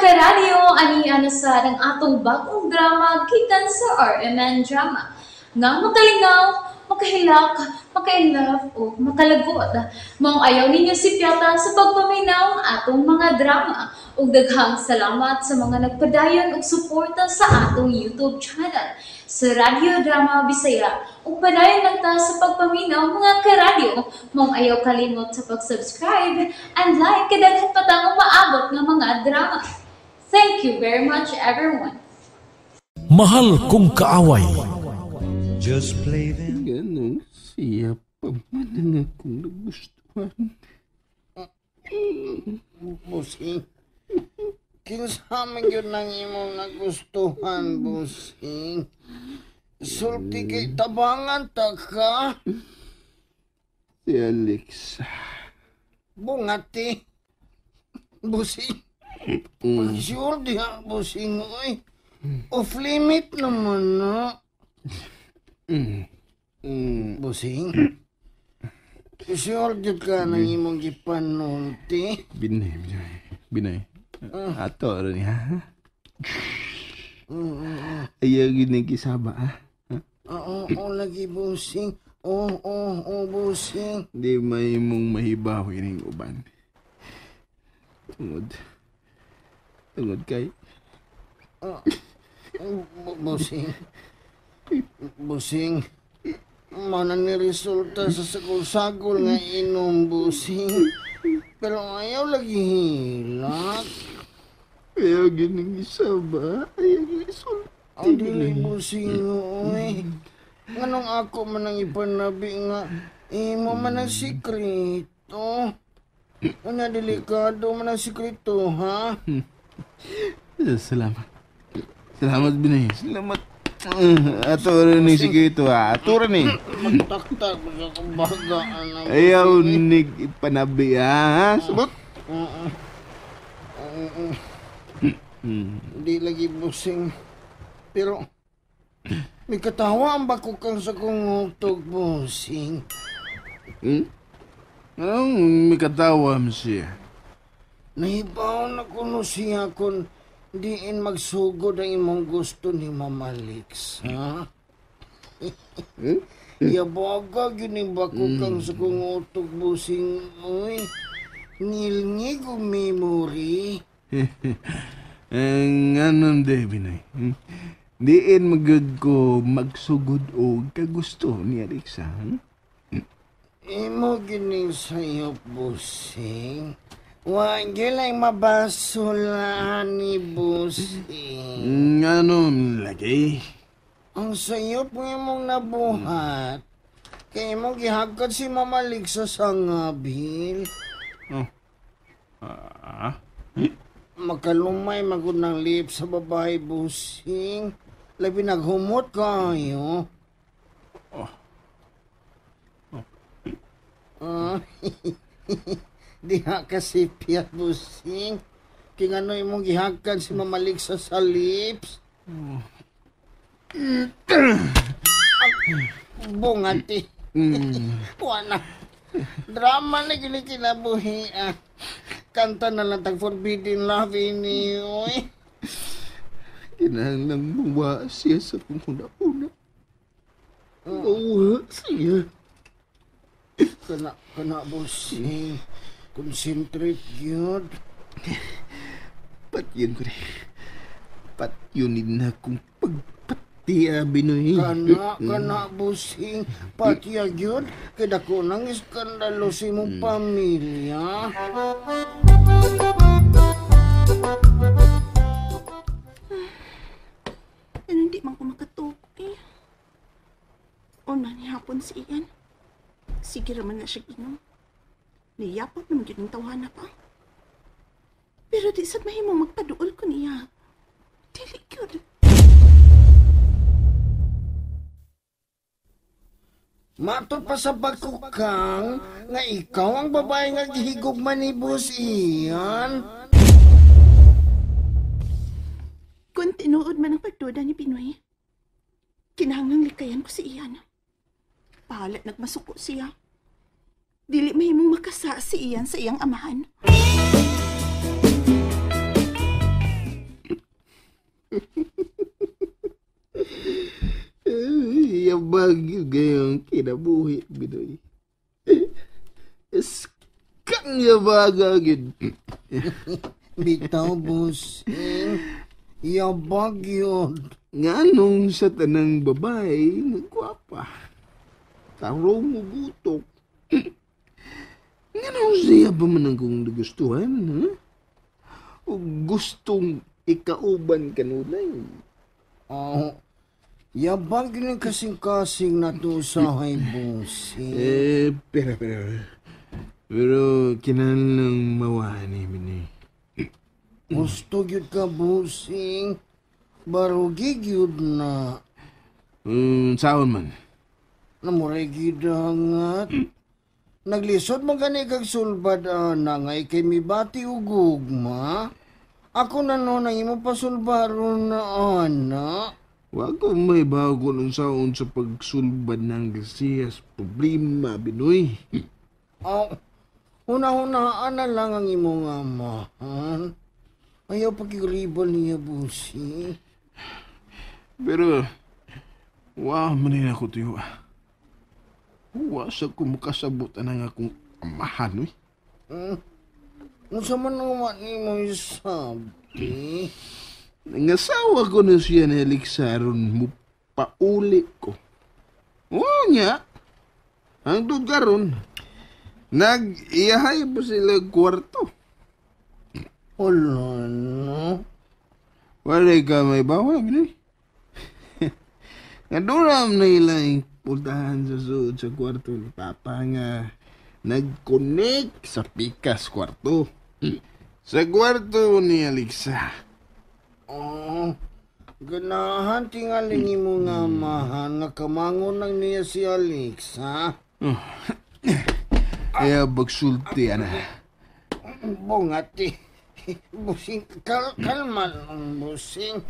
karadyo, ani sa ng atong bagong drama gikan sa RMN Drama. Nga makalingaw, makahilak, maka-inlove o makalagot. Maong ayaw ninyo si Piata sa pagpaminaw atong mga drama. Ug daghang salamat sa mga nagpadayon og suporta sa atong YouTube channel sa Radio Drama Bisaya. Ug padayon lang ta sa pagpaminaw mga karadyo. Maong ayaw kalimot sa pag-subscribe and like kadaghan pa tang maabot nga mga drama. Thank you very much everyone. Mahal kong kaaway. Just play them. Ganun siya pa man ang akong nagustuhan. Busing, kinsaman yun ang imong nagustuhan, Busing. Sulti kay tabangan ta ka. Si Alexa. Bungati. Busing. Sure di ha, Busing, oy. Off limit naman na. Busing. Sure di ka nang imong gipanulti. Binay. Ato rin ha. Ayaw ginigisaba ha. Oo, lagi, Busing. Oo, Busing. Di may mong mahibawi ning uban. Tungod kay. Busing. Mana ni resulta sa sagol-sagol nga inom, Busing. Pero ayaw lagi hilak. Ayaw ginigisaba. Ayaw ginigsulti. Ang dili, Busing, oy. Nganong ako man ang ipanabi nga imo man ang sikrito. Ano delikado man ang sikrito, ha? Salamat. Salamat, Binay. Salamat. Ato rin ni sikito ha. Ato rin eh. Magtaktak mo sa kumbagaan. Ayaw nig ipanabi ha. Sabot? Hindi lagi, Busing. Pero may katawa ang bako kang sa kungutog, Busing. Anong may katawa mo siya? Nahibaw na kuno siya kung diin magsugod ang imong gusto ni Mama Lex, ha? Yabaga, ginibako kang sa kungutog, Busing. Uy, ngilngig o memory. Nganon de, Binay. Diin magag ko magsugod o kagusto ni Alexa. Imo gining sayo, Busing. Huwag yun lang mabasulahan ni Busing. Nganon lagi? Ang sayo po imong nabuhat. Kaya imong gihagkat si Mama Lex sa sangabil. Makalumay magod ng lips sa babae, Busing. Labi naghumot kayo. Diha kasi piyat, Busing. Kingano imong gihagkan si Mama Lex sa lips. Bungati. Wala. Drama na ginikinabuhi. Kanta na lang tag Forbidden Love ini, oy. Kinahanglang mawa siya sa kung una-una. Mawa siya. Kana, Busing. Concentrate yun. Patyon ko rin. Patyunin na kung pagpatiya, Binoy. Kana, Busing. Pati yun. Kaya ko nang iskandalo si mong pamilya. Hindi man ko makatulog eh. Una ni hapon si Ian. Sige raman na siya inom. Niyapot naman yun ang tawana pa. Pero di sad mahimong magpaduol ko niya. Dili yun. Mato pa sa bagkukang nga ikaw ang babae nga gihigugman ni Boss Ian. Kung tinuod man ang pagduda ni Pinoy, kinahanglang likayan ko si Ian. Pahalat nagmasuko siya. Dili mahimong makasa si Ian sa iyang amahan. Yabag yung gayong kinabuhi, Binoy. Kang yabag agad. Bitaw, busing. Yabag yun. Nga nung sa tanang babae, nagwapa. Taro mo butok. Nga nung siya ba man ang kong nagustuhan, ha? O gustong ikauban kanunay? Yabag yun kasing-kasing na to sa hay, busing. Pero kinalang mawani, Binoy. Gusto yun ka, busing. Barugig yun na. Saan man? Namuray gidangat. Naglisod mo gani kag sulbad na ngay kay mi bati ugugma. Ako na no nang imo pasulbaron na ana. Wag ko may bago ng saon sa pagsulbad ng gasiyas problema, Binoy. Una-unaan na lang ang imong amahan. Ayaw pagkiribal niya, busi. Pero, manin ako tiyo. Sa ko makasabutan ang akong amahan, eh. Unsa man naman ni mo isabi? Nangasawa ko na siya na Liksaron mo pauli ko. Oo niya. Ang dugaron. Nag-iyahay pa sila kwarto. Wala no. Wala ka may bawa, Binoy. Naduram na ilang puntahan sa suod sa kwarto ni Papa nga nag-connect sa pikas kwarto. Sa kwarto ni Alexa. Ganahan tingali ni mo nga mahan nga kamangon lang niya si Alexa. Kaya bagsulti, ana. Bungati. Busing, kalman ang busing.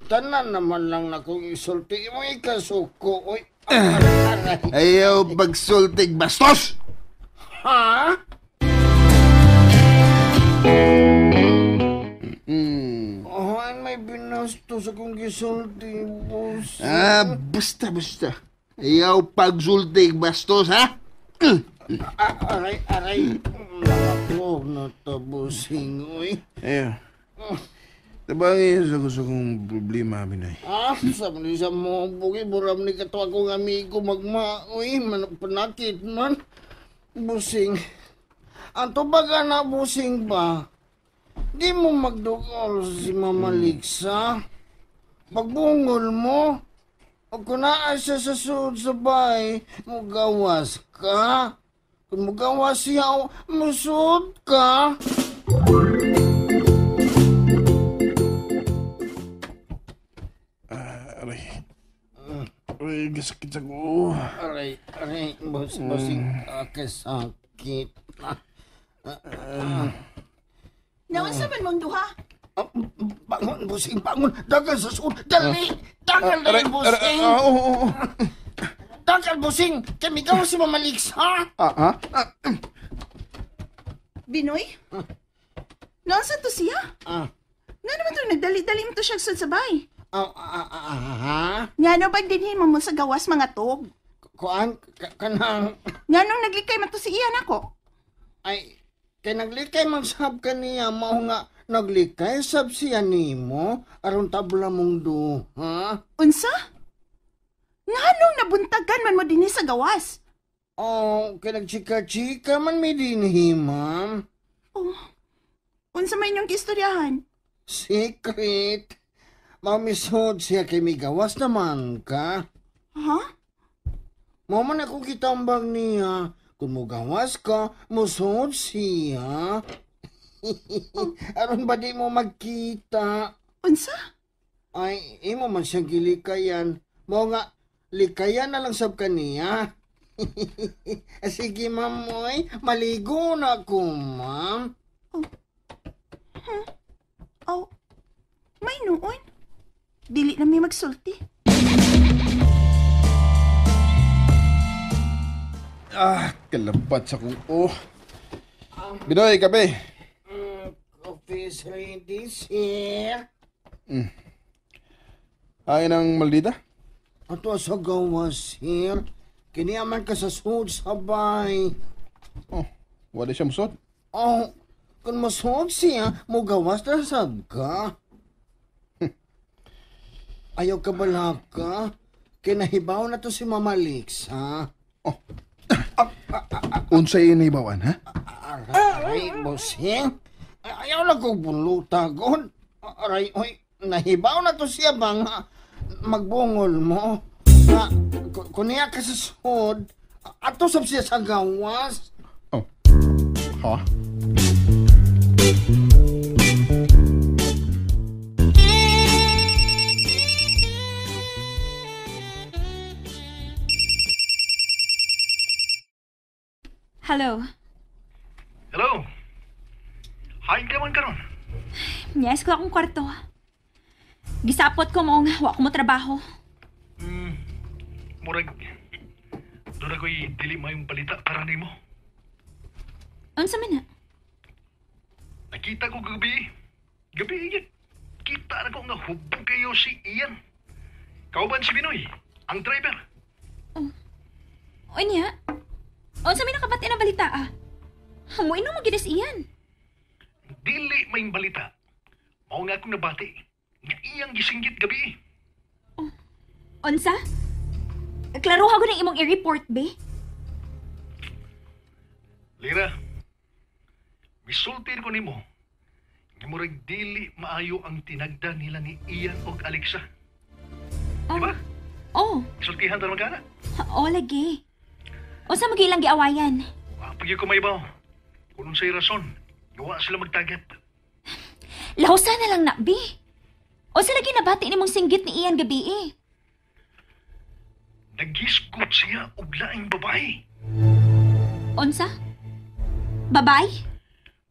Tanan naman lang na kung isulti mo ikasuko. Uy, ayaw bagsultig bastos! ha? Ay, may binasto sa kong gisulti, busing. Basta. Ayaw pagsultig bastos, ha? Aray. Nakaklog na to, busing. Uy. Ayaw. Tabangin sa gusto kong problema, Binoy. Sabi sa mo, buki, buram ni kato akong amigo magma-uy, panakit man. Busing. Ang tubaga na, busing ba? Di mo magdukol si Mama Liksa. Pagbungol mo, o kunaan siya sa suod sa bahay, mugawas ka. Kung mugawas siya, musud ka. Aray, kasakit sa ko. Aray, busing, kasakit. Naunsa man mong duha? Bangun, busing, bangun. Dagal sa suod. Dali! Dagal na yung busing. Dagal, busing. Kamigaw si Mama Liksa. Binoy? Naunsa to siya? Nga naman to, nagdali-dali mo to siya sa sabay. Nga no, bagdinhin mo sa gawas mga tog. Kuan, kanang... Nga nung naglikay man to si iyan ako. Ay, kay naglikay man sab kaniya, mao nga naglikay sab siya nimo, aron tabla mong duha. Unsa? Nga nung nabuntagan man mo din sa gawas. Kay nagchika-chika man mi dinhi, ma'am. Unsa may inyong kistoryahan? Secret. Mamisod siya kay may gawas naman ka. Ha? Mao man ako kitambag niya. Kung mo gawas ka, musod siya. Aron ba di mo magkita? Unsa? Ay, imo man siyang gilikayan. Mao nga, likayan na lang sab kaniya. Sige, ma'am, oy. Maligo na ko, ma'am. May noon. Dili na may magsulti. Kalabat sa kong Binoy, kape. Coffee's ready, sir. Ay nang maldita? Ato sa gawas, sir. Kiniaman ka sa sud sabay. Oh, wala siya musod. Oh, kung masod siya, mo gawas na sagka. Ayaw ka balaka. Kinahibaw na to si Mama Lixa. Unsay inibawan, ha? Aray, bossing. Ayaw lang kong bulutagon. Aray, oy, nahibaw na to siya ba nga magbungol mo? Nga, kuniya ka sa sud, ato sab siya sa gawas. Oh. Ha? Hello. Hello? Hain ka man karon. Yes, ko akong kwarto. Gisapot ko mong wa ko mo trabaho. Murag, doon ako'y dili mayong balita para nimo. Unsa man na? Nakita ko gabi. Gabi yan. Kita na ko nga hubog kayo si Ian. Kauban si Binoy, ang driver. O niya? Unsa man nakabati na balita ah? Hamuin mo gides iyan. Dili mayong balita. Mao nga akong nabati. Nga iyang gisinggit gabi. Unsa? Klaruha ko ng imong i-report, be? Lira, misultir ko nimo. Nga murag dili maayo ang tinagdan nila ni Ian og Alexa. Diba? Oh, Sultihan tayo magana. lagi. Unsa magilang giawayan? Pagyo ko maibaw. Kung sa'y rason, gawa sila magtagat. Lahusa na lang na, be. Unsa lagi nabati nimong singgit ni Ian gabi eh? Naghisgot siya og laing babae. Unsa? Babay?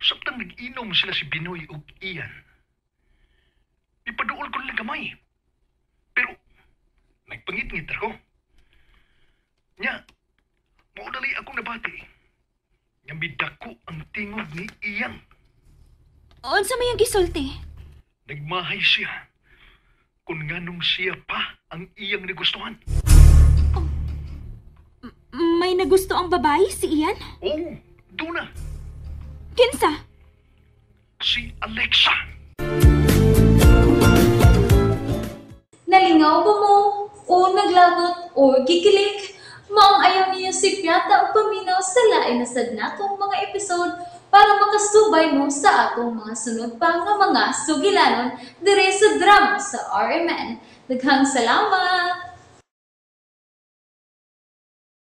Samtang nag-inom sila si Binoy ug Ian. Ipaduol ko lang gamay. Pero, nagpangit-ngit ako. Nya, maudali akong nabati. Nga midako ang tingog ni Ian. Unsa may yung gisulti? Nagmahay siya. Kung nganong siya pa ang iyang nagustuhan. May nagusto ang babae si Ian? Oo, doon na. Kinsa? Si Alexa. Nalingaw ba mo? O naglagot? O gikilig? Maong ayaw niya si Piata o paminaw sa lain na sad natong mga episode para makasubay mo sa atong mga sunod pa nga mga sugilanon dire sa drama sa RMN. Daghang salamat!